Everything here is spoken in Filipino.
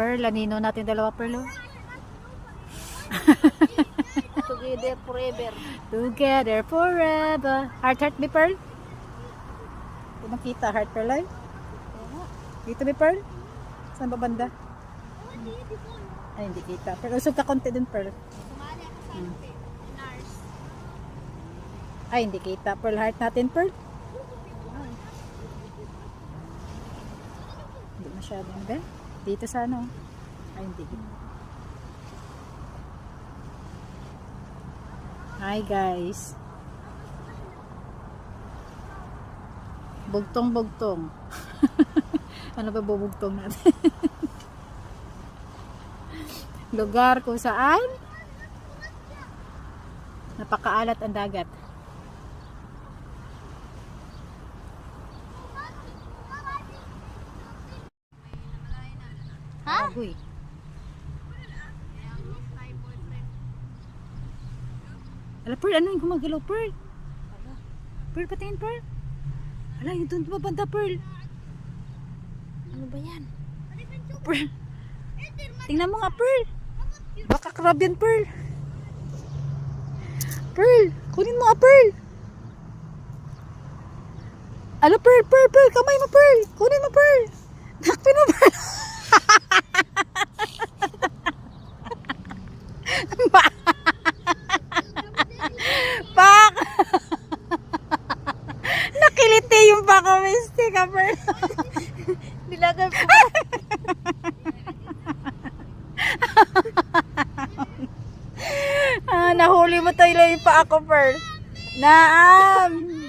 Pearl, lanino natin dalawa, Pearl. Oh. Together forever. Together forever. Heart me, Pearl. Hindi makita, heart, Pearl, ay. Dito, may Pearl. Saan ba banda? Ay, hindi kita. Pero usog ka konti dun, Pearl. Ay, hindi kita. Pearl, heart natin, Pearl. Hindi masyadong, ba? Dito sa ano. Ay, hindi. Hi, guys. Bugtong-bugtong. Ano ba bubugtong natin? Lugar kung saan napakaalat ang dagat. Ha? Agoy. Ala, Pearl, ano yung gumagalaw, Pearl? Pearl, patingin, Pearl. Ala, yung doon banda, Pearl. Ano ba yan? Pearl. Tingnan mo nga, Pearl. Baka crab yan, Pearl. Pearl, kunin mo nga, Pearl. Ala, Pearl, Pearl, Pearl. Kamay mo, Pearl. Kunin mo, Pearl. Nakpin mo, Pearl. Pak! Nakiliti yung baka mistik, Pearl. Nilagay po. Nahuli mo tayo yung pa ako, Pearl. Naam!